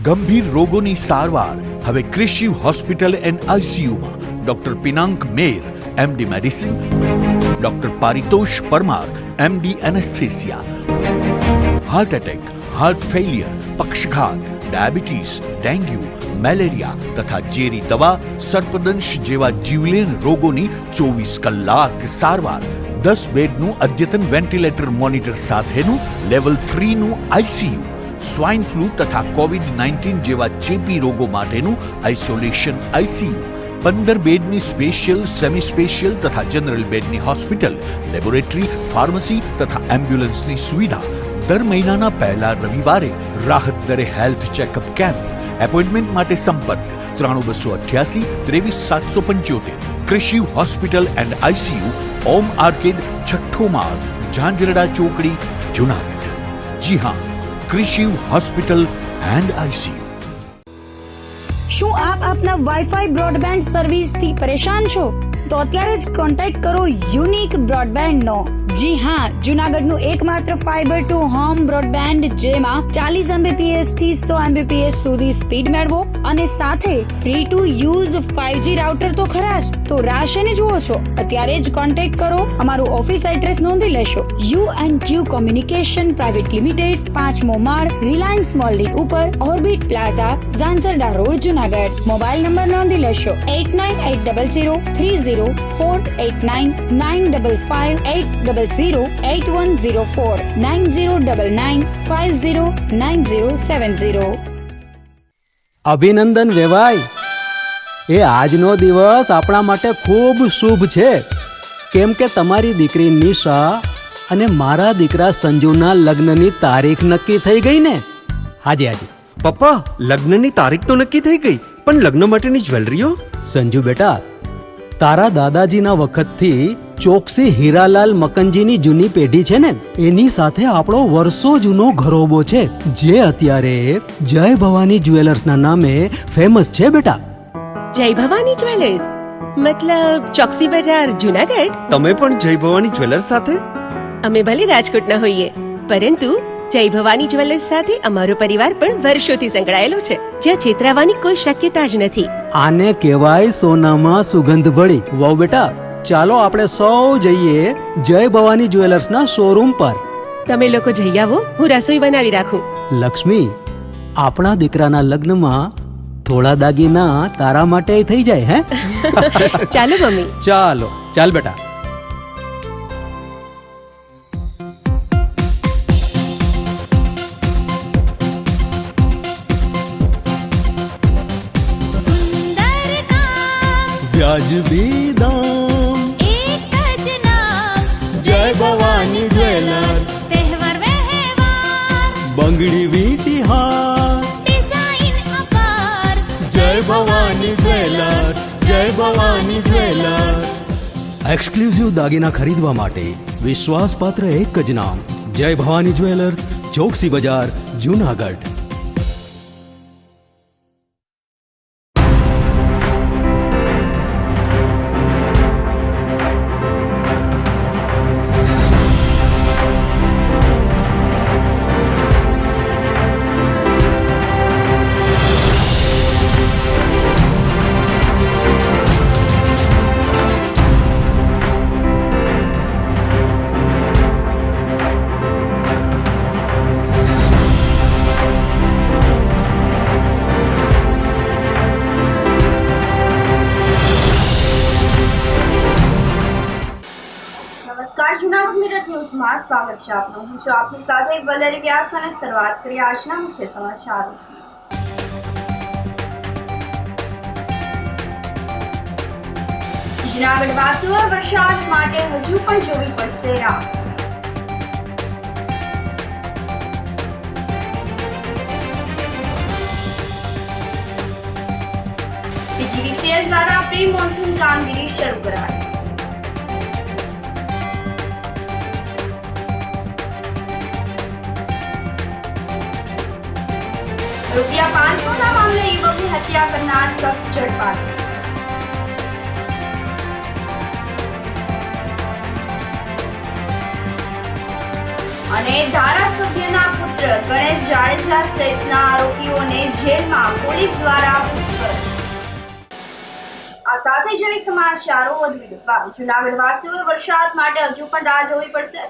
ગંભીર રોગોની સારવાર હવે કૃષિ હોસ્પિટલ એન્ડ આઈસીયુમાં doctor Pinank Mer, MD medicine, doctor Paritosh Parmar, MD anaesthesia, heart attack, heart failure, પક્ષઘાત, ડાયાબિટીસ, ડેન્ગ્યુ, મેલેરિયા તથા ઝેરી દવા, સર્પદંશ જેવા જીવલેણ રોગોની 24 કલાક સારવાર, 10 બેડનું અદ્યતન વેન્ટિલેટર મોનિટર સાથેનું લેવલ 3નું આઈસીયુ, સ્વાઇન ફ્લૂ તથા કોવિડ-19 જેવા ચેપી રોગો માટેનું આઇસોલેશન આઈસીયુ, 15 બેડની સ્પેશિયલ, સેમી સ્પેશિયલ તથા જનરલ બેડની હોસ્પિટલ, લેબોરેટરી, ફાર્મસી તથા એમ્બ્યુલન્સની સુવિધા, દર મહિનાના પહેલા રવિવારે રાહત દરે હેલ્થ ચેકઅપ કેમ્પ. એપોઇન્ટમેન્ટ માટે સંપર્ક 9288 23775. કૃષિ hospital and ICU, Om arcade, છઠ્ઠો માળ, ઝાંઝરડા ચોકડી, જુનાગઢ. જી હા, કૃષિ હોસ્પિટલ એન્ડ આઈસીયુ. શું આપ આપના વાઈફાઈ બ્રોડબેન્ડ સર્વિસથી પરેશાન છો? તો અત્યારે જ કોન્ટેક્ટ કરો યુનિક બ્રોડબેન્ડનો. જી હા, જુનાગઢનું એકમાત્ર ફાઈબર ટુ હોમ બ્રોડબેન્ડ, જેમાં 40 Mbps થી 100 Mbps સુધી સ્પીડ મેળવો અને સાથે free to use 5G router તો ખરા જ. તો રાહ શેની જુઓ છો? અત્યારે જ કોન્ટેક્ટ કરો. અમારું ઓફિસ એડ્રેસ નોંધી લેશો. U&Q કોમ્યુનિકેશન પ્રાઇવેટ લિમિટેડ, 5મો માળ, રિલાયન્સ મોલની ઉપર, orbit plaza, Zanzarda road, Junagadh. Mobile number નોંધી લેશો 89800304899558008104 9099509070. અભિનંદન વેવાય. એ આજનો દિવસ આપણા માટે ખૂબ શુભ છે, કેમ કે તમારી દીકરી નિશા અને મારા દીકરા સંજુના લગ્નની તારીખ નક્કી થઈ ગઈ ને. હાજી હાજી પપ્પા, લગ્નની તારીખ તો નક્કી થઈ ગઈ, પણ લગ્ન માટેની જ્વેલરીઓ? સંજુ બેટા, તારા દાદાજીના વખતથી ચોકસી હીરાલાલ મકનજીની જૂની પેઢી છે ને, એની સાથે આપણો વર્ષો જૂનો ઘરોબો છે, જે અત્યારે જય ભવાની જ્વેલર્સના નામે ફેમસ છે બેટા. જય ભવાની જ્વેલર્સ મતલબ ચોકસી બજાર, જુનાગઢ? તમે પણ જય ભવાની જ્વેલર્સ સાથે? અમે ભલે રાજકોટના હોઈએ, પરંતુ જય ભવાની જ્વેલર્સ સાથે અમારો પરિવાર પણ વર્ષોથી સંકળાયેલો છે, જ્યાં છેતરાવાની કોઈ શક્યતા જ નથી. આને કહેવાય સોનામાં સુગંધ ભળી. વાવ બેટા, ચાલો આપણે સૌ જઈએ જય ભવાની જ્વેલર્સના શોરૂમ પર. તમે લોકો જઈ આવો, હું રસોઈ બનાવી રાખું. લક્ષ્મી, આપણા દીકરાના લગ્નમાં થોડા દાગીના તારા માટે થઈ જાય. હે ચાલો મમ્મી. ચાલો ચાલ બેટા. વ્યાજબી દામ, એક જ નામ, જય ભવાની જ્વેલર્સ. તહેવાર વ્યવહાર, બંગડી વીંટી હાર, ડિઝાઇન અપાર, જય ભવાની જ્વેલર્સ, જય ભવાની જ્વેલર્સ. એક્સક્લુઝિવ દાગીના ખરીદવા માટે વિશ્વાસપાત્ર એક જ નામ, જય ભવાની જ્વેલર્સ, ચોકસી બજાર, જુનાગઢ. જુનાગઢ મિરર ન્યૂઝમાં સ્વાગત છે આપનું. હું છું આપની સાથે વલરી વ્યાસ અને શરૂઆત કરી આજના મુખ્ય સમાચારોથી. જુનાગઢ વાસીઓ વરસાદ માટે હજુ પણ જોવી પડશે રાહ. પીજીવીસીએલ દ્વારા પ્રી મોન્સૂન કામગીરી શરૂ કરાઈ. ₹500 મામલે યુવકની હત્યા કરનાર શખ્સ ઝડપાયો. અને ધારાસભ્યના પુત્ર ગણેશ જાડેજા સહિતના આરોપીઓને જેલમાં પોલીસ દ્વારા પૂછપરછ. આ સાથે જેવી સમાચારો વધુ વિગતવાર. જૂનાગઢ વાસીઓએ વરસાદ માટે હજુ પણ રાહ જોવી પડશે.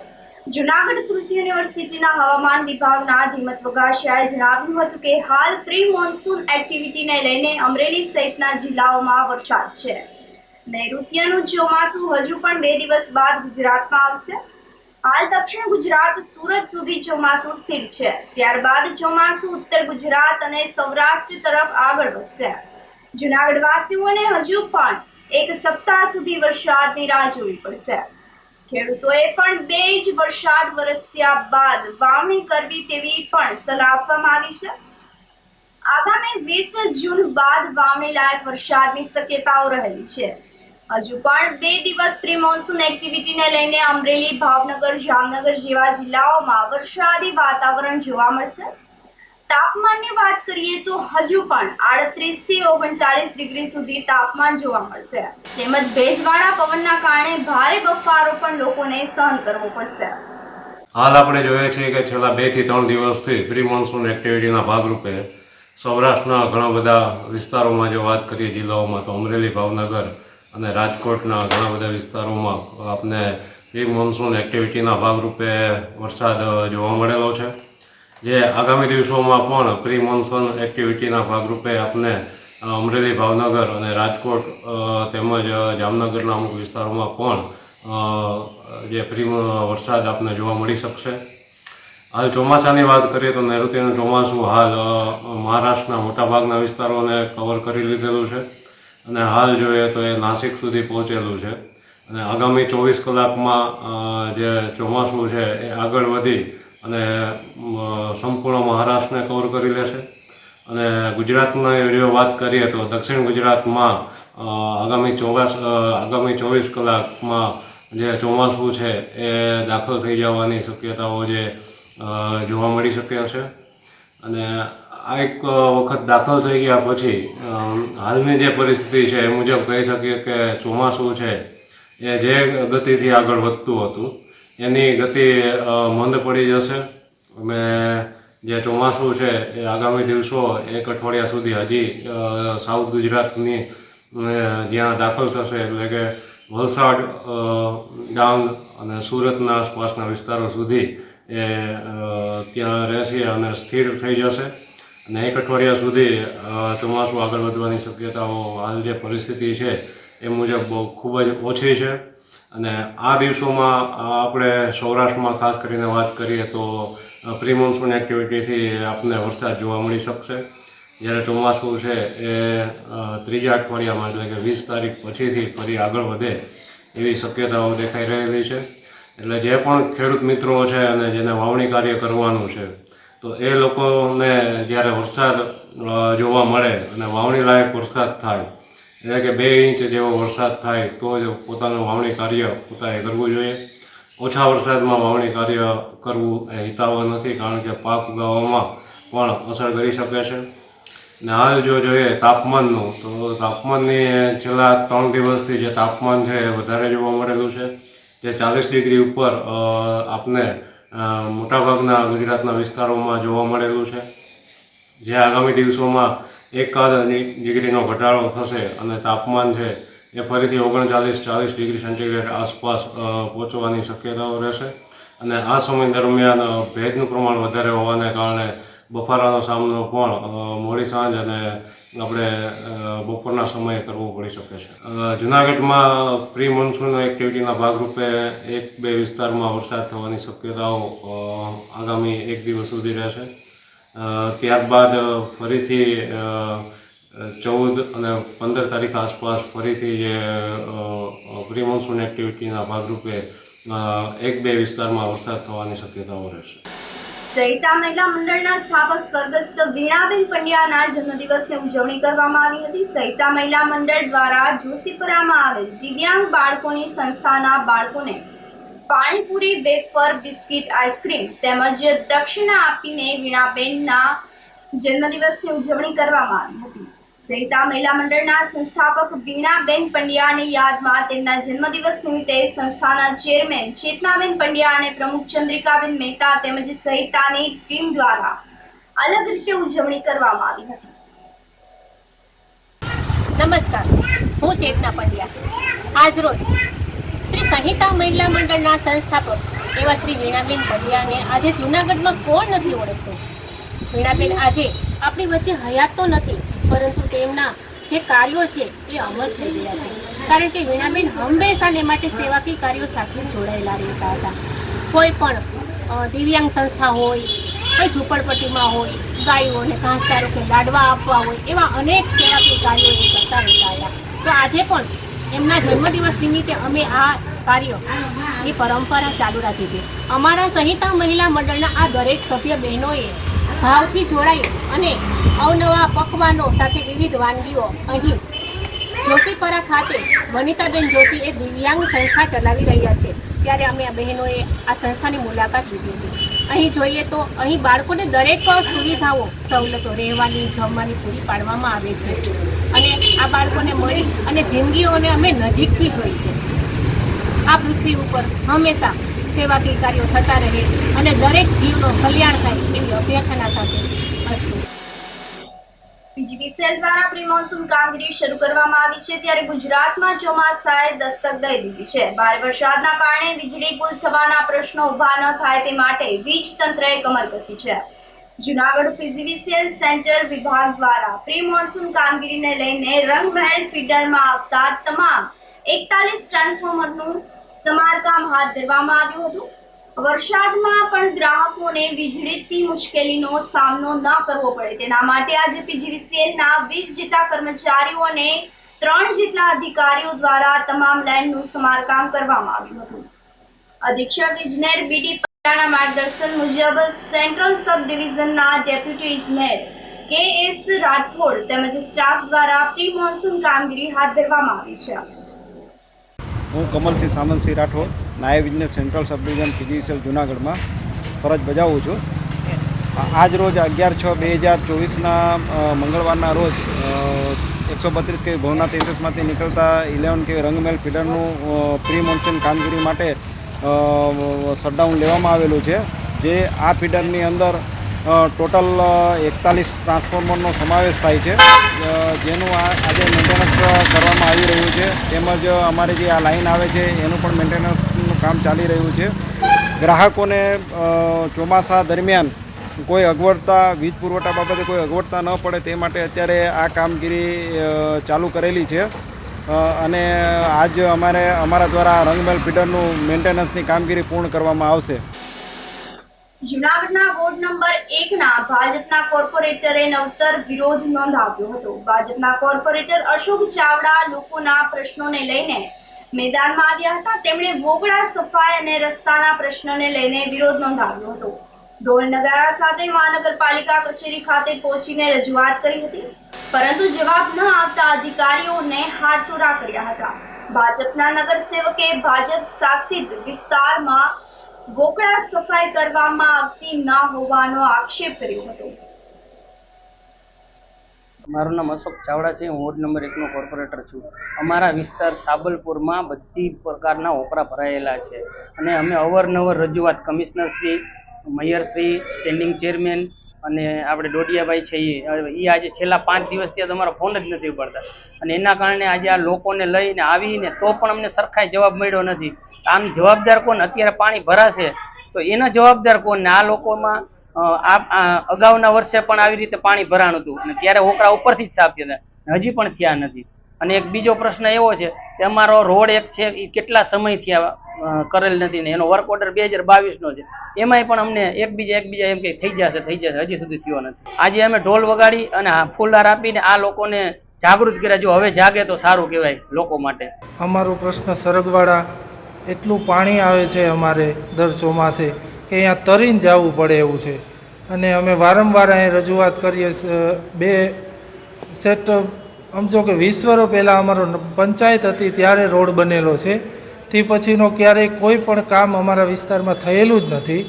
જૂનાગઢ કૃષિ યુનિવર્સિટીના હવામાન વિભાગના ધીમત વઘાસિયાએ જણાવ્યું હતું કે હાલ પ્રી મોન્સૂન એક્ટિવિટીને લઈને અમરેલી સહિતના જિલ્લાઓમાં વરસાદ છે. નૈઋત્યનું ચોમાસું હજુ પણ 2 દિવસ બાદ ગુજરાતમાં આવશે. હાલ દક્ષિણ ગુજરાત સુરત સુધી ચોમાસું સ્થિર છે. ત્યારબાદ ચોમાસું ઉત્તર ગુજરાત અને સૌરાષ્ટ્ર તરફ આગળ વધશે. જૂનાગઢ વાસીઓને હજુ પણ 1 સપ્તાહ સુધી વરસાદની રાહ જોવી પડશે. ખેડૂતોએ પણ 2 ઇંચ વરસાદ વરસ્યા બાદ વાવણી કરવી તેવી પણ સલાહ આપવામાં આવી છે. આગામી 20 જૂન બાદ વાવણી લાયક વરસાદની શક્યતાઓ રહેલી છે. હજુ પણ 2 દિવસ પ્રી મોન્સૂન એક્ટિવિટીને લઈને અમરેલી, ભાવનગર, જામનગર જેવા જિલ્લાઓમાં વરસાદી વાતાવરણ જોવા મળશે. તાપમાનની વાત કરીએ તો હજુ પણ 38 થી 39 ડિગ્રી સુધી તાપમાન જોવા મળશે. તેમજ ભેજવાળા પવનના કારણે ભારે બફારો પણ લોકોને સહન કરવો પડશે. હાલ આપણે જોઈએ છીએ કે છેલ્લા 2 થી 3 દિવસથી પ્રી મોન્સૂન એક્ટિવિટીના ભાગરૂપે સૌરાષ્ટ્રના ઘણા બધા વિસ્તારોમાં જો વાત કરીએ જિલ્લાઓમાં તો અમરેલી, ભાવનગર અને રાજકોટના ઘણા બધા વિસ્તારોમાં આપને પ્રી મોન્સૂન એક્ટિવિટીના ભાગરૂપે વરસાદ જોવા મળેલો છે. જે આગામી દિવસોમાં પણ પ્રી મોન્સૂન એક્ટિવિટીના ભાગરૂપે આપને અમરેલી, ભાવનગર અને રાજકોટ તેમજ જામનગરના અમુક વિસ્તારોમાં પણ જે વરસાદ આપને જોવા મળી શકશે. હાલ ચોમાસાની વાત કરીએ તો નૈઋત્યનું ચોમાસું હાલ મહારાષ્ટ્રના મોટાભાગના વિસ્તારોને કવર કરી લીધેલું છે અને હાલ જોઈએ તો એ નાસિક સુધી પહોંચેલું છે અને આગામી 24 કલાકમાં જે ચોમાસું છે એ આગળ વધી અને સંપૂર્ણ મહારાષ્ટ્રને કવર કરી લેશે. અને ગુજરાતની જો વાત કરીએ તો દક્ષિણ ગુજરાતમાં આગામી 24 કલાકમાં જે ચોમાસું છે એ દાખલ થઈ જવાની શક્યતાઓ જે જોવા મળી શકે છે. અને આ એક વખત દાખલ થઈ ગયા પછી હાલની જે પરિસ્થિતિ છે એ મુજબ કહી શકીએ કે ચોમાસું છે એ જે ગતિથી આગળ વધતું હતું એની ગતિ મંદ પડી જશે અને જે ચોમાસું છે એ આગામી દિવસો 1 અઠવાડિયા સુધી હજી સાઉથ ગુજરાતની જ્યાં દાખલ થશે એટલે કે વલસાડ, ડાંગ અને સુરતના આસપાસના વિસ્તારો સુધી એ ત્યાં રહેશે અને સ્થિર થઈ જશે અને 1 અઠવાડિયા સુધી ચોમાસું આગળ વધવાની શક્યતાઓ હાલ જે પરિસ્થિતિ છે એ મુજબ ખૂબ જ ઓછી છે. અને આ દિવસોમાં આપણે સૌરાષ્ટ્રમાં ખાસ કરીને વાત કરીએ તો પ્રી મોન્સૂન એક્ટિવિટીથી આપણને વરસાદ જોવા મળી શકશે. જ્યારે ચોમાસું છે એ 3જા અઠવાડિયામાં એટલે કે 20 તારીખ પછીથી ફરી આગળ વધે એવી શક્યતાઓ દેખાઈ રહેલી છે. એટલે જે પણ ખેડૂત મિત્રો છે અને જેને વાવણી કાર્ય કરવાનું છે તો એ લોકોને જ્યારે વરસાદ જોવા મળે અને વાવણી લાયક વરસાદ થાય એટલે કે 2 ઇંચ જેવો વરસાદ થાય તો જ પોતાનું વાવણી કાર્ય પોતાએ કરવું જોઈએ. ઓછા વરસાદમાં વાવણી કાર્ય કરવું એ હિતાવહ નથી કારણ કે પાક ઉગાવવામાં પણ અસર કરી શકે છે. ને હાલ જો જોઈએ તાપમાનનું તો તાપમાનની છેલ્લા 3 દિવસથી જે તાપમાન છે એ વધારે જોવા મળેલું છે. જે 40 ડિગ્રી ઉપર આપને મોટાભાગના ગુજરાતના વિસ્તારોમાં જોવા મળેલું છે. જે આગામી દિવસોમાં 1 ડિગ્રીનો ઘટાડો થશે અને તાપમાન છે એ ફરીથી 39-40 ડિગ્રી સેન્ટીગ્રેડ આસપાસ પહોંચવાની શક્યતાઓ રહેશે. અને આ સમય દરમિયાન ભેજનું પ્રમાણ વધારે હોવાને કારણે બફારાનો સામનો પણ મોડી સાંજ અને આપણે બપોરના સમયે કરવો પડી શકે છે. જૂનાગઢમાં પ્રી મોન્સૂન એક્ટિવિટીના ભાગરૂપે 1-2 વિસ્તારમાં વરસાદ થવાની શક્યતાઓ આગામી 1 દિવસ સુધી રહેશે. ત્યારબાદ ફરીથી 14 અને 15 તારીખ આસપાસ ફરીથી જે પ્રી મોન્સૂન એક્ટિવિટીના ભાગરૂપે 1-2 વિસ્તારમાં વરસાદ થવાની શક્યતાઓ રહેશે. સહિતા મહિલા મંડળના સ્થાપક સ્વર્ગસ્થ વીણાબેન પંડ્યાના જન્મદિવસની ઉજવણી કરવામાં આવી હતી. સહિતા મહિલા મંડળ દ્વારા જોશીપુરામાં આવેલ દિવ્યાંગ બાળકોની સંસ્થાના બાળકોને પાણીપુરી, વેફર, બિસ્કિટ, આઈસ્ક્રીમ તેમજ દક્ષિણા આપીને વીણાબેનના જન્મદિવસની ઉજવણી કરવામાં આવી હતી. સહિતા મહિલા મંડળના સંસ્થાપક વીણાબેન પંડ્યાની યાદમાં તેમના જન્મદિવસ નિમિત્તે સંસ્થાના ચેરમેન ચેતનાબેન પંડ્યા અને પ્રમુખ ચંદ્રિકાબેન મહેતા તેમજ સહિતાની ટીમ દ્વારા અલગ રીતે ઉજવણી કરવામાં આવી હતી. નમસ્કાર, હું ચેતના પંડ્યા. આજરોજ શ્રી સંહિતા મહિલા મંડળના સંસ્થાપક એવા શ્રી વીણાબેન પંડ્યાને આજે જૂનાગઢમાં કોણ નથી ઓળખતું. વીણાબેન આજે આપણી વચ્ચે હયાત તો નથી, પરંતુ તેમના જે કાર્યો છે એ અમર થઈ ગયા છે. કારણ કે વીણાબેન હંમેશાને માટે સેવાકીય કાર્યો સાથે જોડાયેલા રહેતા હતા. કોઈ પણ દિવ્યાંગ સંસ્થા હોય, કોઈ ઝૂંપડપટ્ટીમાં હોય, ગાયોને ઘાસચારો કે લાડવા આપવા હોય, એવા અનેક સેવાકીય કાર્યો એ કરતા રહેતા હતા. તો આજે પણ એમના જન્મદિવસ નિમિત્તે અમે આ કાર્યની પરંપરા ચાલુ રાખી છે. અમારા સંહિતા મહિલા મંડળના આ દરેક સભ્ય બહેનોએ ભાવથી જોડાઈ અને અવનવા પકવાનો સાથે વિવિધ વાનગીઓ અહીં જોશીપરા ખાતે વનિતાબેન જોશી એ દિવ્યાંગ સંસ્થા ચલાવી રહ્યા છે, ત્યારે અમે આ બહેનોએ આ સંસ્થાની મુલાકાત લીધી હતી. અહીં જોઈએ તો અહીં બાળકોને દરેક સુવિધાઓ, સવલતો, રહેવાની, જમવાની પૂરી પાડવામાં આવે છે અને આ બાળકોને મળી અને જિંદગીઓને અમે નજીકથી જોઈ છે. આ પૃથ્વી ઉપર હંમેશા સેવાકીય કાર્યો થતા રહે અને દરેક જીવનો કલ્યાણ થાય એવી અભ્યર્થના સાથે અસ્તુ. પીજીવીસીએલ દ્વારા પ્રી મોન્સૂન કામગીરી શરૂ કરવામાં આવી છે, ત્યારે ગુજરાતમાં ચોમાસાએ દસ્તક દઈ દીધી છે. ભારે વરસાદના કારણે વીજળી ગુલ થવાના પ્રશ્નો ઊભા ન થાય તે માટે વીજ તંત્રએ કમર કસી છે. જૂનાગઢ પીજીવીસીએલ સેન્ટર વિભાગ દ્વારા પ્રી મોન્સૂન કામગીરીને લઈને રંગમહેલ ફીડરમાં આવતા તમામ 41 ટ્રાન્સફોર્મરનું સમારકામ હાથ ધરવામાં આવ્યું હતું. વરસાદમાં પણ ગ્રાહકોને વીજળીની મુશ્કેલીનો સામનો ન કરવો પડે તેના માટે આજે પીજીવીસીએલના 20 જેટલા કર્મચારીઓ અને 3 જેટલા અધિકારીઓ દ્વારા તમામ લાઇનનું સમારકામ કરવામાં આવ્યું હતું. અધિક્ષક ઇજનેર બીડી પટેલના માર્ગદર્શન મુજબ સેન્ટ્રલ સબ ડિવિઝનના ડેપ્યુટી ઇજનેર કે.એસ. રાઠોડ તેમજ સ્ટાફ દ્વારા પ્રી મોન્સૂન કામગીરી હાથ ધરવામાં આવી છે. હું કમલસિંહ સામંતસિંહ રાઠોડ, નાયબ ઇજનેર સેન્ટ્રલ સબ ડિવિઝન પીજીવીસીએલ જૂનાગઢમાં ફરજ બજાવું છું. આજ રોજ 11/6/2024ના મંગળવારના રોજ 132 kV ભવનાથ એસએસમાંથી નીકળતા 11 kV રંગમહેલ ફીડરનું પ્રી મોન્સૂન કામગીરી માટે શટડાઉન લેવામાં આવેલું છે. જે આ ફીડરની અંદર ટોટલ 41 ટ્રાન્સફોર્મરનો સમાવેશ થાય છે, જેનું આજે મેન્ટેનન્સ કરવામાં આવી રહ્યું છે. તેમજ અમારે જે આ લાઈન આવે છે એનું પણ મેન્ટેનન્સનું કામ ચાલી રહ્યું છે. ગ્રાહકોને ચોમાસા દરમિયાન કોઈ અગવડતા, વીજ પુરવઠા બાબતે કોઈ અગવડતા ન પડે તે માટે અત્યારે આ કામગીરી ચાલુ કરેલી છે અને આજ અમારા દ્વારા રંગમહેલ ફીડરનું મેન્ટેનન્સની કામગીરી પૂર્ણ કરવામાં આવશે. જૂનાગઢના વોર્ડ નંબર 1ના ભાજપના કોર્પોરેટરે નવતર વિરોધ નોંધાવ્યો હતો. ભાજપના કોર્પોરેટર અશોક ચાવડા લોકોના પ્રશ્નોને લઈને મેદાનમાં આવ્યા હતા. તેમણે વોગડા સફાઈ અને રસ્તાના પ્રશ્નને લઈને વિરોધ નોંધાવ્યો હતો. ઢોલ નગારા સાથે મહાનગરપાલિકા કચેરી ખાતે પહોંચીને રજૂઆત કરી હતી, પરંતુ જવાબ ન આપતા અધિકારીઓને હાથતોડા કર્યા હતા. ભાજપના નગરસેવકે ભાજપ શાસિત વિસ્તારમાં ગોકળા સફાઈ કરવામાં આવતી ન હોવાનો આક્ષેપ કર્યો હતો. મારું નામ અશોક ચાવડા છે. હું વોર્ડ નંબર 1નો કોર્પોરેટર છું. અમારા વિસ્તાર સાબલપુરમાં બધી પ્રકારના ઓકરા ભરાયેલા છે અને અમે અવારનવાર રજૂઆત કમિશનરશ્રી, મેયરશ્રી, સ્ટેન્ડિંગ ચેરમેન અને આપણે ડોડિયાભાઈ છે એ આજે છેલ્લા 5 દિવસથી તમારો ફોન જ નથી ઉપાડતા અને એના કારણે આજે આ લોકોને લઈને આવીને તો પણ અમને સરખાઈ જવાબ મળ્યો નથી. આમ જવાબદાર કોણ? અત્યારે પાણી ભરાશે તો એનો જવાબદાર કોણ? ને આ લોકોમાં અગાઉના વર્ષે પણ આવી રીતે પાણી ભરાણું હતું અને ત્યારે ઓકરા ઉપરથી જ સાફ થયા હતા, હજી પણ થયા નથી. અને એક બીજો પ્રશ્ન એવો છે કે અમારો રોડ એક છે એ કેટલા સમયથી કરેલ નથી ને એનો વર્ક ઓર્ડર 2022નો છે, એમાંય પણ અમને એકબીજા એમ કે થઈ જશે હજી સુધી થયો નથી. આજે અમે ઢોલ વગાડી અને ફૂલહાર આપીને આ લોકોને જાગૃત કર્યા. જો હવે જાગે તો સારું કહેવાય લોકો માટે. અમારો પ્રશ્ન સરગવાડા એટલું પાણી આવે છે અમારે દર ચોમાસે કે અહીંયા તરીને જવું પડે એવું છે અને અમે વારંવાર અહીં રજૂઆત કરીએ. 2 સેટ સમજો કે 20 વર્ષ પહેલાં અમારો પંચાયત હતી ત્યારે રોડ બનેલો છે, તે પછીનો ક્યારેય કોઈ પણ કામ અમારા વિસ્તારમાં થયેલું જ નથી.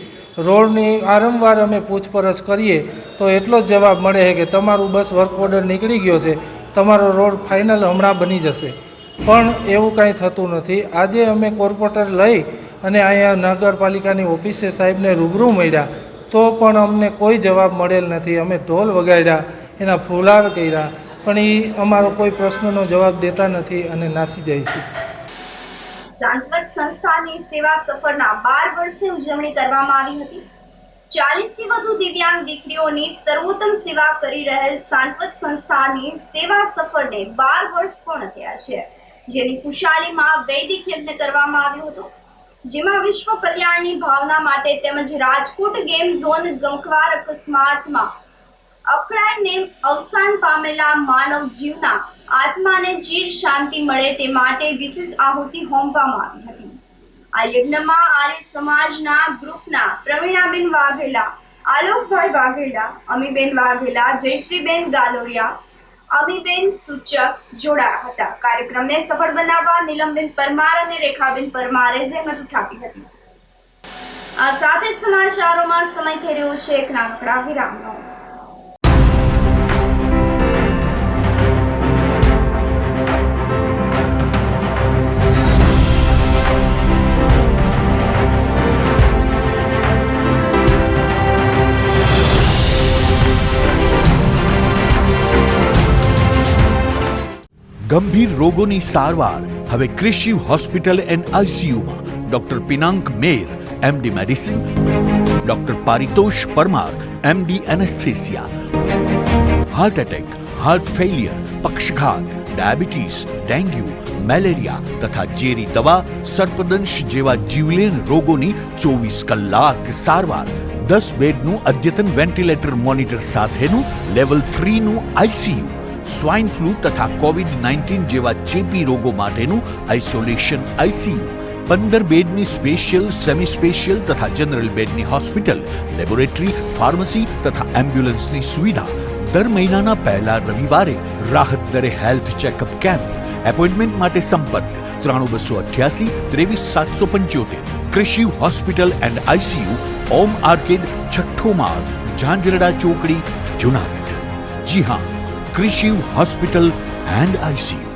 રોડની વારંવાર અમે પૂછપરછ કરીએ તો એટલો જ જવાબ મળે છે કે તમારું બસ વર્ક ઓર્ડર નીકળી ગયો છે, તમારો રોડ ફાઇનલ હમણાં બની જશે. પણ એવું કાંઈ થતું નથી. આજે અમે કોર્પોરેટર લઈ અને અહીંયા નગરપાલિકાની ઓફિસે સાહેબને રૂબરૂ મળ્યા તો પણ અમને કોઈ જવાબ મળેલ નથી. અમે ઢોલ વગાડ્યા, એના ફુલાર કર્યા, પણ એ અમારો કોઈ પ્રશ્નનો જવાબ દેતા નથી અને નાસી જાય છે. સાંતવત સંસ્થાની સેવા સફરના 12 વર્ષની ઉજવણી કરવામાં આવી હતી. 40થી વધુ દિવ્યાંગ દીકરીઓની સર્વોત્તમ સેવા કરી રહેલ સાંતવત સંસ્થાની સેવા સફરને 12 વર્ષ પૂર્ણ થયા છે, જેની ખુશાલીમાં વૈદિક યજ્ઞ કરવામાં આવ્યો હતો, જેમાં વિશ્વ કલ્યાણની ભાવના માટે તેમજ રાજકોટ ગેમ ઝોન ગમખ્વાર અકસ્માતમાં અકળાઈને અવસાન પામેલા માનવ જીવના આત્માને ચીર શાંતિ મળે તે માટે વિશેષ આહુતિ હોમવામાં આવી હતી. આ યજ્ઞમાં આર્ય સમાજના ગ્રુપના પ્રવીણાબેન વાઘેલા, આલોકભાઈ વાઘેલા, અમીબેન વાઘેલા, જયશ્રીબેન ગાલોરિયા, અમીબેન સૂચક જોડાયા હતા. કાર્યક્રમને સફળ બનાવવા નીલમબેન પરમાર અને રેખાબેન પરમારે જહેમત ઉઠાવી હતી. આ સાથે જ સમાચારોમાં સમય થઈ રહ્યો છે એક નાનકડા વિરામનો. ગંભીર રોગોની સારવાર હવે ક્રિશિવ હોસ્પિટલ એન્ડ આઈસીયુમાં doctor Pinank Mer, MD medicine, doctor Paritosh Parmar, MD anaesthesia, heart attack, heart failure, પક્ષઘાત, ડાયાબિટીસ, ડેન્ગ્યુ, મેલેરિયા તથા ઝેરી દવા, સર્પદંશ જેવા જીવલેણ રોગોની 24 કલાક સારવાર, 10 બેડનું અદ્યતન વેન્ટિલેટર મોનિટર સાથેનું લેવલ 3નું આઈસીયુ, સ્વાઇન ફ્લૂ તથા કોવિડ-19 જેવા ચેપી રોગો માટેનું આઇસોલેશન આઈસીયુ, 15 બેડની સ્પેશિયલ, સેમી સ્પેશિયલ તથા જનરલ બેડની હોસ્પિટલ, લેબોરેટરી, ફાર્મસી તથા એમ્બ્યુલન્સની સુવિધા, દર મહિનાના પહેલા રવિવારે રાહત દરે હેલ્થ ચેકઅપ કેમ્પ. એપોઇન્ટમેન્ટ માટે સંપર્ક 9288 23775. Krishiv hospital and ICU, Om arcade, છઠ્ઠો માળ, ઝાંઝરડા ચોકડી, જુનાગઢ. જી હા, ક્રિશિવ હોસ્પિટલ એન્ડ આઈસીયુ.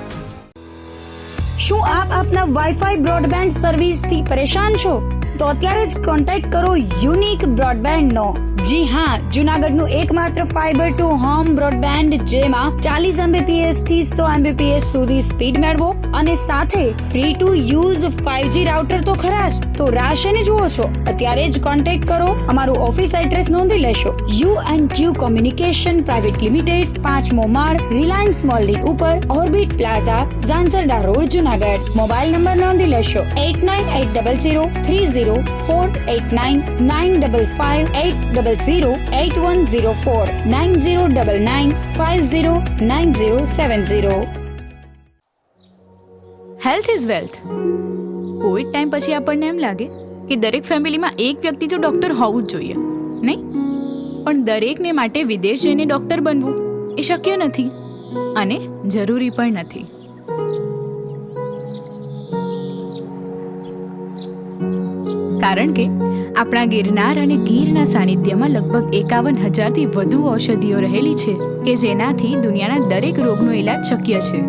શું આપ આપના વાઈફાઈ બ્રોડબેન્ડ સર્વિસથી પરેશાન છો? તો અત્યારે જ કોન્ટેક્ટ કરો યુનિક બ્રોડબેન્ડનો. જી હા, જુનાગઢનું એકમાત્ર ફાઈબર ટુ હોમ બ્રોડબેન્ડ, જેમાં 40 Mbps થી 100 Mbps સુધી સ્પીડ મેળવો અને સાથે free to use 5G router તો ખરા જ. તો રાહ શેની જુઓ છો? અત્યારે જ કોન્ટેક્ટ કરો. અમારું ઓફિસ એડ્રેસ નોંધી લેશો. U&Q કોમ્યુનિકેશન પ્રાઇવેટ લિમિટેડ, 5મો માળ, રિલાયન્સ મોલની ઉપર, orbit plaza, Zanzarda road, Junagadh. Mobile number નોંધી લેશો 8980030489 955-800-8104 9099509070. Health is wealth. Covid time પછી આપણને એમ લાગે કે દરેક ફેમિલીમાં એક વ્યક્તિ તો ડૉક્ટર હોવું જ જોઈએ, નહીં? પણ દરેકને માટે વિદેશ જઈને ડૉક્ટર બનવું એ શક્ય નથી અને જરૂરી પણ નથી. કારણ કે આપણા ગિરનાર અને ગીરના સાનિધ્યમાં લગભગ 51,000થી વધુ ઔષધિઓ રહેલી છે કે જેનાથી દુનિયાના દરેક રોગનો ઇલાજ શક્ય છે.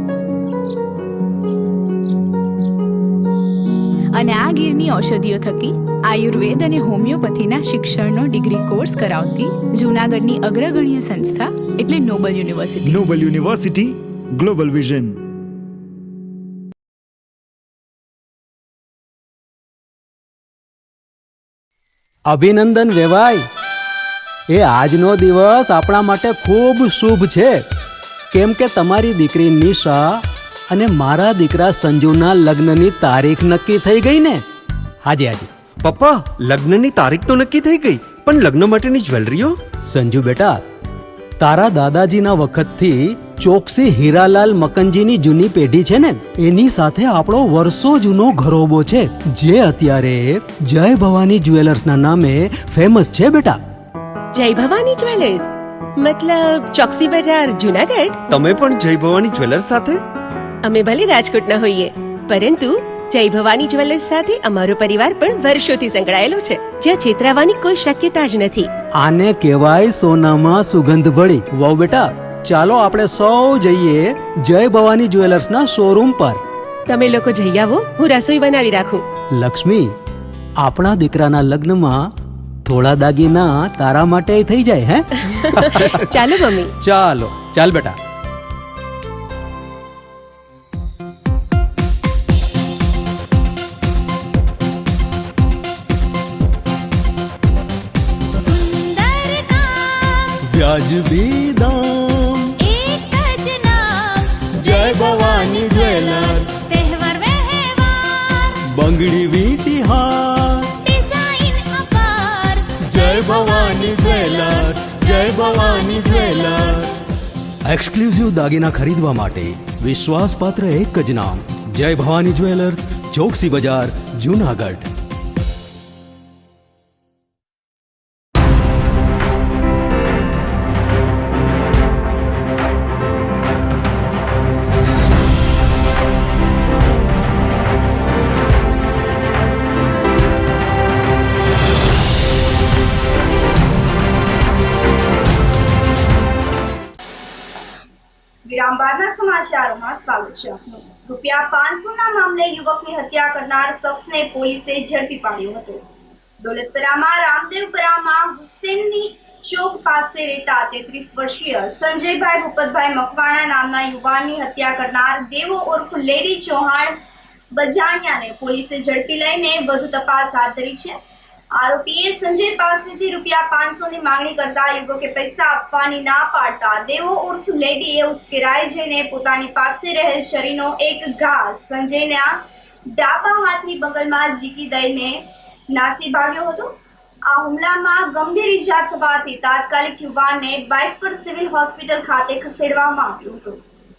અને આ ગીરની ઔષધિઓ થકી આયુર્વેદ અને હોમિયોપેથીના શિક્ષણનો ડિગ્રી કોર્સ કરાવતી જૂનાગઢની અગ્રગણ્ય સંસ્થા એટલે Noble University. Noble University, global vision. અભિનંદન વેવાઈ. એ આજનો દિવસ આપણા માટે ખૂબ શુભ છે, કેમ કે તમારી દીકરી નિશા અને મારા દીકરા સંજુના લગ્નની તારીખ નક્કી થઈ ગઈ ને. હાજી હાજી પપ્પા, લગ્નની તારીખ તો નક્કી થઈ ગઈ, પણ લગ્ન માટેની જ્વેલરીઓ? સંજુ બેટા, તારા દાદાજીના વખતથી ચોકસી હીરાલાલ મકનજીની જૂની પેઢી છે ને, એની સાથે આપણો વર્ષો જૂનો ઘરોબો છે, જે અત્યારે જય ભવાની જ્વેલર્સના નામે ફેમસ છે બેટા. જય ભવાની જ્વેલર્સ મતલબ ચોકસી બજાર, જુનાગઢ? તમે પણ જય ભવાની જ્વેલર્સ સાથે? અમે ભલે રાજકોટના હોઈએ, પરંતુ જય ભવાની જ્વેલર્સ સાથે અમારો પરિવાર પણ વર્ષોથી સંકળાયેલો છે, જ્યાં છેતરાવાની કોઈ શક્યતા જ નથી. આને કહેવાય સોનામાં સુગંધ ભળી. વાવ બેટા, ચાલો આપણે સૌ જઈએ જય ભવાની જ્વેલર્સના શોરૂમ પર. તમે લોકો જઈ આવો, હું રસોઈ બનાવી રાખું. લક્ષ્મી, આપણા દીકરાના લગ્નમાં થોડા દાગીના તારા માટે થઈ જાય હે ચાલો મમ્મી. ચાલો ચાલ બેટા. સુંદર કામ વ્યાજબી દામ, એક જ નામ જય ભવાની જ્વેલર્સ, તહેવાર વ્યવહાર બંગડી વીટી હાર, ડિઝાઇન અપાર જય ભવાની જ્વેલર્સ, જય ભવાની જ્વેલર્સ. એક્સક્લુઝિવ દાગીના ખરીદવા માટે વિશ્વાસપાત્ર એક જ નામ, જય ભવાની જ્વેલર્સ, ચોકસી બજાર, જુનાગઢ. વિરામ બાદના સમાચારોમાં સ્વાગત છે આપનું. ₹500 મામલે યુવકની હત્યા કરનાર શખ્સને પોલીસે ઝડપી પાડ્યો હતો. દોલતપરામાં રામદેવપરામાં હુસેનની ચોક પાસે રહેતા 33 વર્ષીય સંજયભાઈ ભૂપતભાઈ મકવાણા નામના યુવાનની હત્યા કરનાર દેવો ઉર્ફ લેડી ચૌહાણ બજાણિયાને પોલીસે ઝડપી લઈને વધુ તપાસ હાથ ધરી છે. આરોપીએ સંજય પાસેથી ₹500ની માંગણી કરતા યુવકે પૈસા આપવાની ના પાડતા દેવો ઉર્ફ લેડીએ ઉશ્કેરાઈ જઈને પોતાની પાસે રહેલ છરીનો એક ઘા સંજયના ડાબા હાથની બગલમાં ઝીકી દઈને નાસી ભાગ્યો હતો. આ હુમલામાં ગંભીર ઈજા થવાથી તાત્કાલિક યુવાનને બાઇક પર સિવિલ હોસ્પિટલ ખાતે ખસેડવામાં આવ્યો હતો,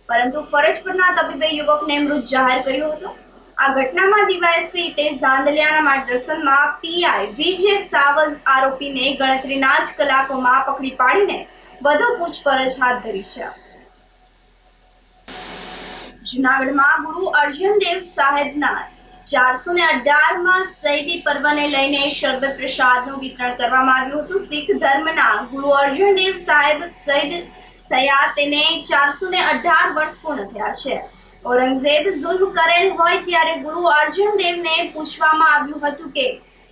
પરંતુ ફરજ પરના તબીબે યુવકને મૃત જાહેર કર્યો હતો. આ ઘટનામાં ડીવાયએસપી હિતેશ ધાંધલિયાના માર્ગદર્શનમાં પીઆઈ વિજય સાવજ આરોપીને ગણતરીના જ કલાકોમાં પકડી પાડીને વધુ પૂછપરછ હાથ ધરી છે. જૂનાગઢમાં ગુરુ અર્જુનદેવ સાહેબના 418માં શહીદી પર્વને લઈને શરબત પ્રસાદનું વિતરણ કરવામાં આવ્યું હતું. શીખ ધર્મના ગુરુ અર્જુનદેવ સાહેબ શહીદ થયા તેને 418 વર્ષ પૂર્ણ થયા છે. ઔરંગઝેબ જુલ્મ કરેલ હોય ત્યારે ગુરુ અર્જુનદેવને પૂછવામાં આવ્યું હતું કે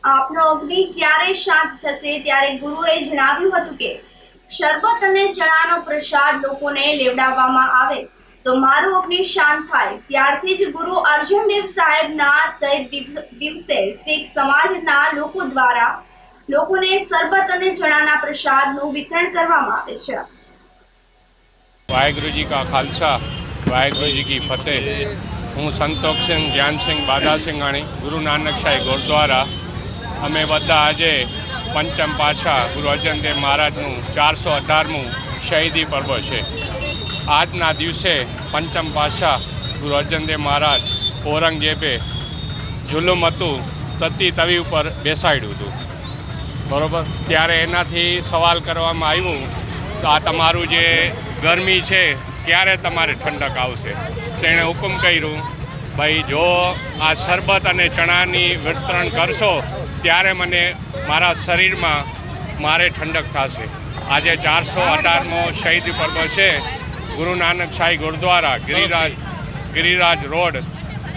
આપનો અગ્નિ ક્યારે શાંત થશે, ત્યારે ગુરુએ જણાવ્યું હતું કે શરબત અને ચણાનો પ્રસાદ લોકોને લેવડાવવામાં આવે તો મારું અગ્નિ શાંત થાય. ત્યારથી જ ગુરુ અર્જુનદેવ સાહેબના શહીદ દિવસે શીખ સમાજના લોકો દ્વારા લોકોને શરબત અને ચણાના પ્રસાદનું વિતરણ કરવામાં આવે છે. वाहेगुरु जी का खालसा, वाहेगुरु जी की फतेह. હું સંતોષ સિંહ જ્ઞાનસિંહ બાદાસિંઘાણી, ગુરુ નાનક શાહી ગુરુદ્વારા. અમે બધા આજે પંચમ પાતશાહ ગુરુ અર્જનદેવ મહારાજનું 418મું શહીદી પર્વ છે. આજના દિવસે પંચમ પાતશાહ ગુરુ અર્જનદેવ મહારાજ ઔરંગઝેબે જુલુમ હતું તતી તવી ઉપર બેસાડ્યું હતું, બરાબર. ત્યારે એનાથી સવાલ કરવામાં આવ્યું તો આ તમારું જે ગરમી છે ક્યારે તમારે ઠંડક આવશે. તેણે હુકમ કર્યું ભાઈ જો આ શરબત અને ચણાની વિતરણ કરશો ત્યારે મને મારા શરીરમાં મારે ઠંડક થશે. આજે 418મો શહીદી પર્વ છે. ગુરુ નાનક શાહી ગુરુદ્વારા ગિરિરાજ રોડ,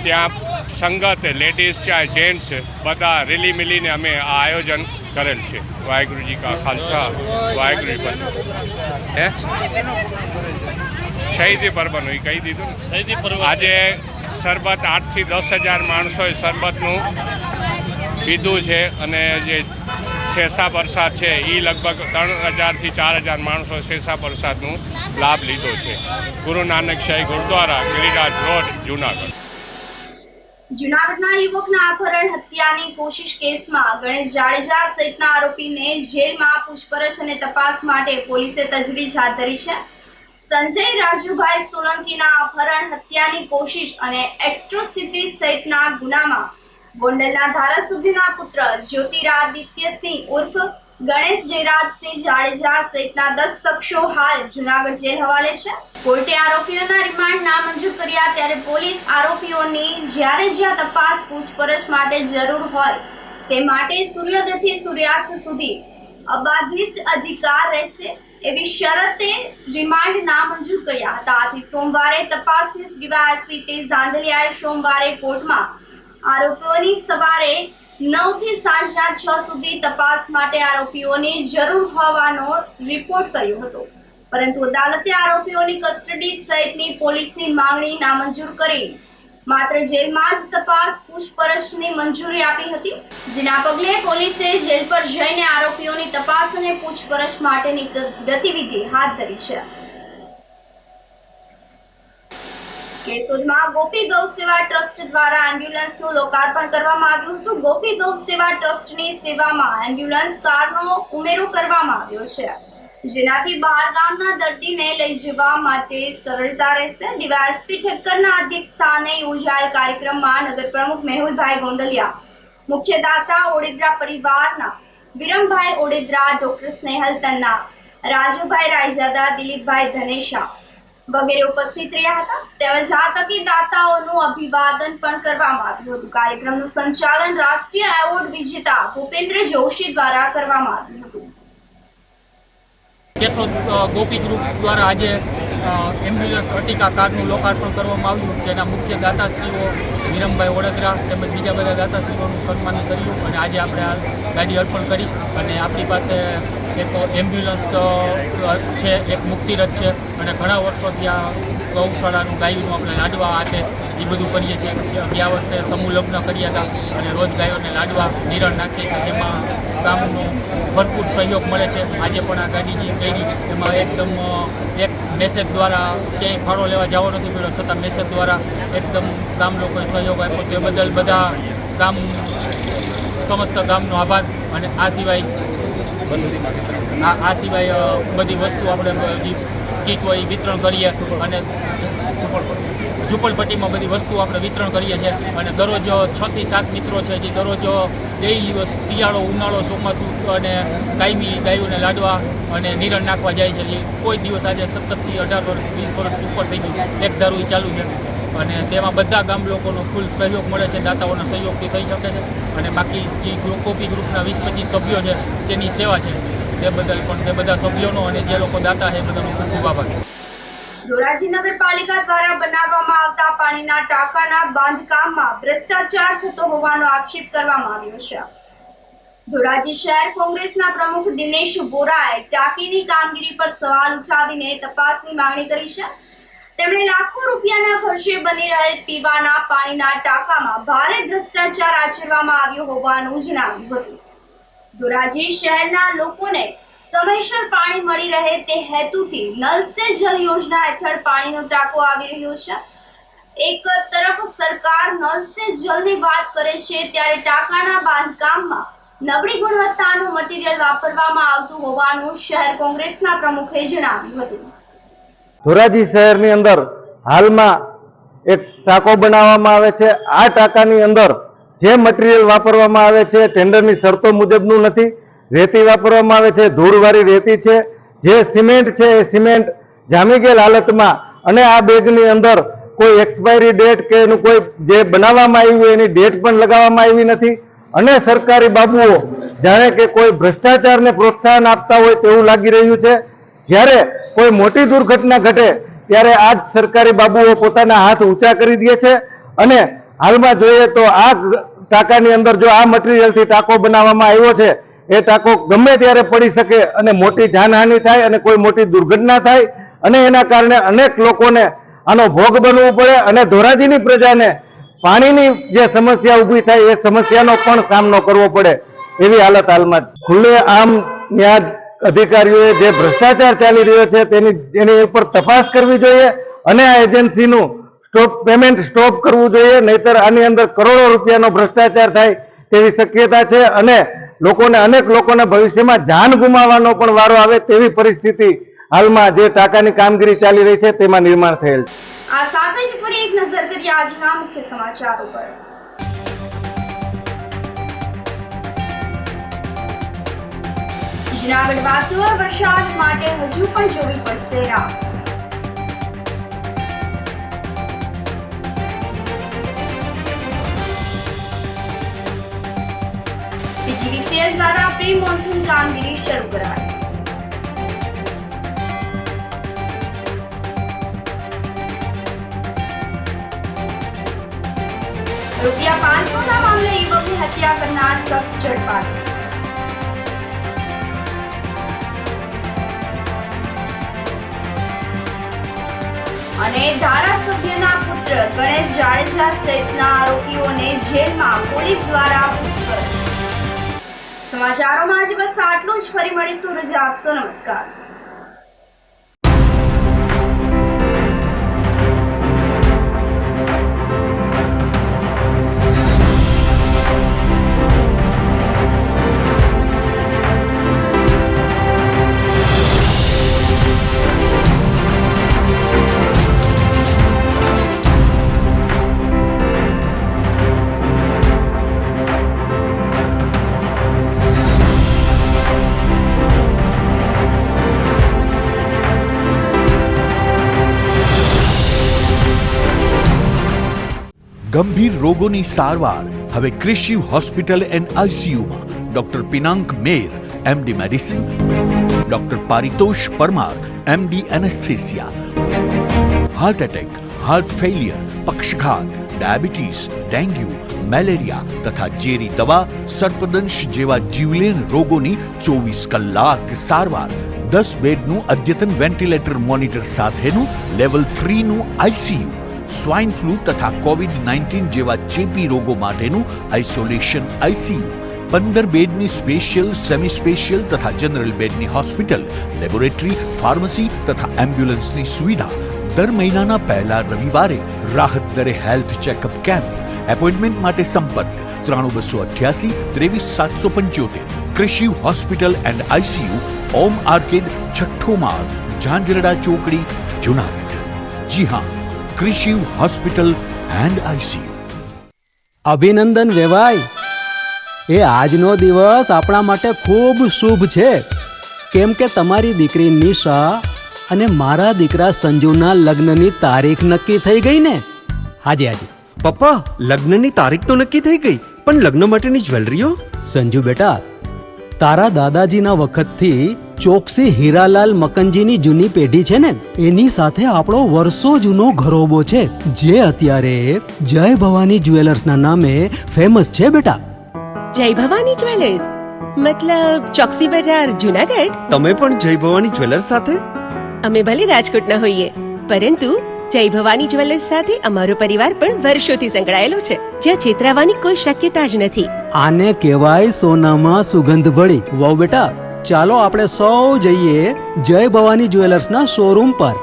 ત્યાં સંગત લેડીઝ ચાહે જેન્ટ્સ બધા રેલી મિલીને અમે આ આયોજન કરેલ છે. વાહેગુરુ જી કા ખાલસા, વાહેગુરુ જી હે શહીદી પર્વનું એ કહી દીધું ને. આજે શરબત 8 થી 10,000 માણસોએ શરબતનું પીધું છે અને જે શેષા પ્રસાદ છે એ લગભગ 3,000 થી 4,000 માણસો શેષા પ્રસાદનું લાભ લીધો છે. ગુરુ નાનક શાહી ગુરુદ્વારા, ગિરિરાજ રોડ, જુનાગઢ. જૂનાગઢના યુવકના અપહરણ હત્યાની કોશિશ કેસમાં ગણેશ જાડેજા સહિતના આરોપીને જેલમાં પૂછપરછ અને તપાસ માટે પોલીસે તજવીજ હાથ ધરી છે. સંજય રાજુભાઈ સોલંકીના અપહરણ હત્યાની કોશિશ અને એક્સ્ટ્રોસિટી સહિતના ગુનામાં ગોંડલના ધારાસભ્યના પુત્ર જ્યોતિરાદિત્યસિંહ ઉર્ફ ગણેશ જયરાજસિંહ જાડેજા સહિતના 10 શખ્સો હાલ જૂનાગઢ જેલ હવાલે છે. કોર્ટે આરોપીઓના રિમાન્ડ નામંજૂર કર્યા ત્યારે પોલીસ આરોપીઓની જ્યાં તપાસ પૂછપરછ માટે જરૂર હોય તે માટે સૂર્યોદયથી સૂર્યાસ્ત સુધી અબાધિત અધિકાર રહેશે એવી શરતે રિમાન્ડ નામંજૂર કર્યા હતા. આથી સોમવારે તપાસનીશ ડીવાયએસપી હિતેશ ધાંધલિયાએ સોમવારે કોર્ટમાં આરોપીઓની સવારે 9 થી સાંજના 6 સુધી તપાસ માટે આરોપીઓની જરૂર હોવાનો રિપોર્ટ કર્યો હતો, પરંતુ અદાલતે આરોપીઓની કસ્ટડી સહિતની પોલીસની માંગણી નામંજૂર કરી માત્ર જેલમાં જ તપાસ પૂછપરછની મંજૂરી આપી હતી, જેના પગલે પોલીસે જેલ પર જઈને આરોપીઓની તપાસ અને પૂછપરછ માટેની ગતિવિધિ હાથ ધરી છે. કેશોદમાં ગોપી ગૌ સેવા ટ્રસ્ટ દ્વારા એમ્બ્યુલન્સનું લોકાર્પણ કરવામાં આવ્યું હતું. ગોપી ગૌ સેવા ટ્રસ્ટની સેવામાં એમ્બ્યુલન્સ કારનો ઉમેરો કરવામાં આવ્યો છે, જેનાથી બહાર ગામના દર્દીને લઈ જવા માટે સરળતા રહેશે. ડીવાયએસપી ઠક્કરના અધ્યક્ષ સ્થાને યોજાયેલ કાર્યક્રમમાં નગર પ્રમુખ મેહુલભાઈ ગોંડલિયા, મુખ્ય દાતા ઓડેદરા પરિવારના વિરમભાઈ ઓડેદરા, ડોક્ટર સ્નેહલ તન્ના, રાજુભાઈ રાયજાદા, દિલીપભાઈ ધનેશા વગેરે ઉપસ્થિત રહ્યા હતા. તેમજ આ તકે દાતાઓનું અભિવાદન પણ કરવામાં આવ્યું હતું. કાર્યક્રમનું સંચાલન રાષ્ટ્રીય એવોર્ડ વિજેતા ભૂપેન્દ્ર જોશી દ્વારા કરવામાં આવ્યું હતું. કેશોદ ગોપી ગ્રુપ દ્વારા આજે એમ્બ્યુલન્સ અર્ટિકા કારનું લોકાર્પણ કરવામાં આવ્યું, જેના મુખ્ય દાતાશ્રીઓ વિરમભાઈ ઓડેદરા તેમજ બીજા બધા દાતાશ્રીઓનું સન્માન કર્યું અને આજે આપણે આ ગાડી અર્પણ કરી અને આપણી પાસે એક એમ્બ્યુલન્સ છે, એક મુક્તિરથ છે અને ઘણા વર્ષોથી આ ગૌશાળાનું ગાયોનું આપણે લાડવા હાથે એ બધું કરીએ છીએ. ગયા વર્ષે સમૂહ લગ્ન કર્યા હતા અને રોજ ગાયોને લાડવા નિરણ નાખીએ છીએ, જેમાં ગામનો ભરપૂર સહયોગ મળે છે. આજે પણ આ ગાડી જે કરી એમાં એકદમ એક મેસેજ દ્વારા ક્યાંય ફાળો લેવા જવો નથી પડ્યો, છતાં મેસેજ દ્વારા એકદમ ગામ લોકોએ સહયોગ આપ્યો, તે બદલ બધા ગામ સમસ્ત ગામનો આભાર. અને આ સિવાય બધી વસ્તુ આપણે જે કીટ હોય એ વિતરણ કરીએ અને ઝૂંપડપટ્ટીમાં બધી વસ્તુ આપણે વિતરણ કરીએ છીએ અને દરરોજ 6 થી 7 મિત્રો છે જે દરરોજ ડેઈલી શિયાળો, ઉનાળો, ચોમાસું અને કાયમી ગાયોને લાડવા અને નિરણ નાખવા જાય છે. કોઈ દિવસ આજે 17 થી 18 વર્ષ 20 વર્ષથી ઉપર થઈ ગયું, એક ધારું ચાલુ છે અને તેમાં બધા ગામ લોકોનો ફૂલ સહયોગ મળે છે, દાતાઓના સહયોગથી થઈ શકે છે. અને બાકી જે ગોપી ગ્રુપના 20-25 સભ્યો છે તેની સેવા છે, તે બદલ પણ તે બધા સભ્યોનો અને જે લોકો દાતા છે બધાનો ખૂબ ખૂબ આભાર. ધોરાજી નગરપાલિકા દ્વારા બનાવવામાં આવતા પાણીના ટાંકાના બાંધકામમાં ભ્રષ્ટાચાર થતો હોવાનો આક્ષેપ કરવામાં આવ્યો છે. ધોરાજી શહેર કોંગ્રેસના પ્રમુખ દિનેશ બોરાએ ટાંકીની કામગીરી પર સવાલ ઉઠાવીને તપાસની માંગણી કરી છે. તેમણે લાખો રૂપિયાના ખર્ચે બની રહેલ પીવાના પાણીના ટાંકામાં ભારે ભ્રષ્ટાચાર આચરવામાં આવ્યો હોવાનું જણાવ્યું હતું. ધોરાજી શહેરના લોકોને સમયસર પાણી મળી રહે તે હેતુથી નલ સે જલ યોજના હેઠળ પાણીનો ટાંકો આવી રહ્યો છે. એક તરફ સરકાર નલ સે જલની વાત કરે છે, ત્યારે ટાંકાના બાંધકામમાં નબળી ગુણવત્તાનું મટીરીયલ વાપરવામાં આવતું હોવાનું શહેર કોંગ્રેસના પ્રમુખે જણાવ્યું હતું. ધોરાજી શહેરની અંદર હાલમાં એક ટાંકો બનાવવામાં આવે છે. આ ટાંકાની અંદર જે મટીરીયલ વાપરવામાં આવે છે ટેન્ડરની શરતો મુજબનું નથી. રેતી વાપરવામાં આવે છે, ધૂળવાળી રેતી છે. જે સિમેન્ટ છે એ સિમેન્ટ જામી ગયેલ હાલતમાં અને આ બેગની અંદર કોઈ એક્સપાયરી ડેટ કે એનું કોઈ જે બનાવવામાં આવ્યું હોય એની ડેટ પણ લગાવવામાં આવી નથી. અને સરકારી બાબુઓ જાણે કે કોઈ ભ્રષ્ટાચારને પ્રોત્સાહન આપતા હોય તેવું લાગી રહ્યું છે. જ્યારે કોઈ મોટી દુર્ઘટના ઘટે ત્યારે આ જ સરકારી બાબુઓ પોતાના હાથ ઊંચા કરી દે છે. અને હાલમાં જોઈએ તો આ ટાંકાની અંદર જો આ મટીરીયલથી ટાંકો બનાવવામાં આવ્યો છે, એ ટાંકો ગમે ત્યારે પડી શકે અને મોટી જાનહાનિ થાય અને કોઈ મોટી દુર્ઘટના થાય અને એના કારણે અનેક લોકોને આનો ભોગ બનવું પડે અને ધોરાજીની પ્રજાને પાણીની જે સમસ્યા ઊભી થાય એ સમસ્યાનો પણ સામનો કરવો પડે એવી હાલત હાલમાં ખુલ્લે આમ ન્યાય અધિકારીઓએ જે ભ્રષ્ટાચાર ચાલી રહ્યો છે તેની ઉપર તપાસ કરવી જોઈએ અને આ એજન્સીનું પેમેન્ટ સ્ટોપ કરવું જોઈએ, નહીતર આની અંદર કરોડો રૂપિયાનો ભ્રષ્ટાચાર થાય તેવી શક્યતા છે અને અનેક લોકોને ભવિષ્યમાં જાન ગુમાવવાનો પણ વારો આવે તેવી પરિસ્થિતિ હાલમાં જે ટાંકાની કામગીરી ચાલી રહી છે તેમાં નિર્માણ થયેલ છે. આ સાથે જ ફરી એક નજર કરીએ આજના મુખ્ય સમાચારો પર. જૂનાગઢ વાસીઓ વરસાદ માટે હજુ પણ જોવી પડશે રાહ. પીજીવીસીએલ દ્વારા પ્રી મોન્સૂન કામગીરી શરૂ કરાઈ. ₹500 મામલે યુવકની હત્યા કરનાર શખ્સ ઝડપાયો. અને ધારાસભ્યના પુત્ર ગણેશ જાડેજા સહિતના આરોપીઓને જેલમાં પોલીસ દ્વારા પૂછપરછ. સમાચારોમાં આજે બસ આટલું જ. ફરી મળીશું. રજા આપશો. નમસ્કાર. ગંભીર રોગોની સારવાર હવે કૃષિ હોસ્પિટલ એન્ડ આઈસીયુમાં doctor Pinank Mer MD medicine, doctor Paritosh Parmar MD anaesthesia, heart attack, heart failure, પક્ષઘાત, ડાયાબિટીસ, ડેન્ગ્યુ, મેલેરિયા તથા ઝેરી દવા, સર્પદંશ જેવા જીવલેણ રોગોની 24 કલાક સારવાર, 10 બેડનું અદ્યતન વેન્ટિલેટર મોનિટર સાથેનું લેવલ 3નું આઈસીયુ, સ્વાઇન ફ્લૂ તથા કોવિડ-19 જેવા ચેપી રોગો માટેનું આઇસોલેશન આઈસીયુ, 15 બેડની સ્પેશિયલ, સેમી સ્પેશિયલ તથા જનરલ બેડની હોસ્પિટલ, લેબોરેટરી, ફાર્મસી તથા એમ્બ્યુલન્સની સુવિધા, દર મહિનાના પહેલા રવિવારે રાહત દરે હેલ્થ ચેકઅપ કેમ્પ. એપોઇન્ટમેન્ટ માટે સંપર્ક 9288 23775. કૃષિ hospital and ICU, Om arcade, છઠ્ઠો માળ, ઝાંઝરડા ચોકડી, જુનાગઢ. જી હા, કૃષિ હોસ્પિટલ એન્ડ આઈસીયુ. અભિનંદન વેવાઈ, એ આજનો દિવસ આપણા માટે ખૂબ શુભ છે, કેમ કે તમારી દીકરી નિશા અને મારા દીકરા સંજુના લગ્નની તારીખ નક્કી થઈ ગઈ ને. હાજી હાજી પપ્પા, લગ્નની તારીખ તો નક્કી થઈ ગઈ, પણ લગ્ન માટેની જ્વેલરીઓ? સંજુ બેટા, તારા દાદાજીના વખતથી ચોકસી હીરાલાલ મકનજીની જૂની પેઢી છે ને, એની સાથે આપણો વર્ષો જૂનો ઘરોબો છે, જે અત્યારે જય ભવાની જ્વેલર્સના નામે ફેમસ છે બેટા. જય ભવાની જ્વેલર્સ મતલબ ચોકસી બજાર, જુનાગઢ? તમે પણ જય ભવાની જ્વેલર્સ સાથે? અમે ભલે રાજકોટના હોઈએ, પરંતુ જય ભવાની જ્વેલર્સ સાથે અમારો પરિવાર પણ વર્ષોથી સંકળાયેલો છે, જ્યાં છેતરાવાની કોઈ શક્યતા જ નથી. આને કહેવાય સોનામાં સુગંધ ભળી. વાવ બેટા, ચાલો આપણે સૌ જઈએ જય ભવાની જ્વેલર્સના શોરૂમ પર.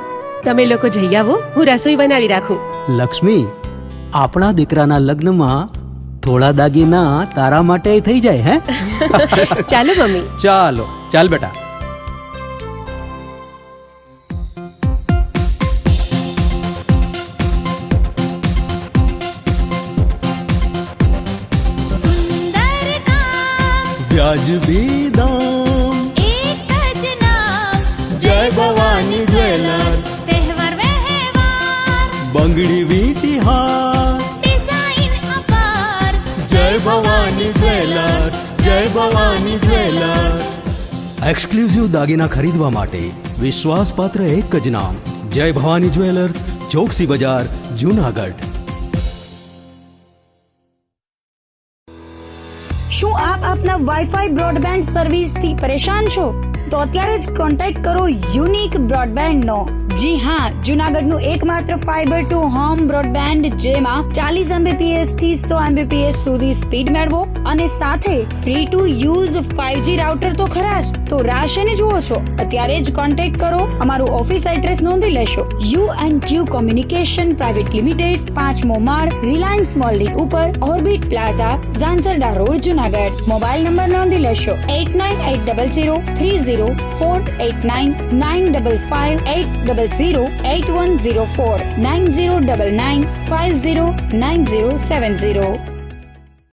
તમે લોકો જઈ આવો, હું રસોઈ બનાવી રાખું. લક્ષ્મી, આપણા દીકરાના લગ્નમાં થોડા દાગીના તારા માટે થઈ જાય હે? ચાલો મમ્મી. ચાલો ચાલ બેટા. વ્યાજબી દામ, એક જ નામ, જય ભવાની જ્વેલર્સ. તહેવાર વ્યવહાર, બંગડી વીટી હાર, ડિઝાઇન અપાર, જય ભવાની જ્વેલર્સ, જય ભવાની જ્વેલર્સ. એક્સક્લુઝિવ દાગીના ખરીદવા માટે વિશ્વાસપાત્ર એક જ નામ, જય ભવાની જ્વેલર્સ, ચોકસી બજાર, જુનાગઢ. શું આપ આપના વાઈફાઈ બ્રોડબેન્ડ સર્વિસથી પરેશાન છો? તો અત્યારે જ કોન્ટેક્ટ કરો યુનિક બ્રોડબેન્ડનો. જી હા, જુનાગઢનું એકમાત્ર ફાઈબર ટુ હોમ બ્રોડબેન્ડ, જેમાં 40 Mbps થી 100 Mbps સુધી સ્પીડ મેળવો અને સાથે free to use 5G router તો ખરા જ. તો રાહ શેની જુઓ છો? અત્યારે જ કોન્ટેક્ટ કરો. અમારું ઓફિસ એડ્રેસ નોંધી લેશો. U&Q કોમ્યુનિકેશન પ્રાઇવેટ લિમિટેડ, 5મો માળ, રિલાયન્સ મોલની ઉપર, orbit plaza, Zanzarda road, Junagadh. Mobile number નોંધી લેશો 8980030489 95580808104 9099509070.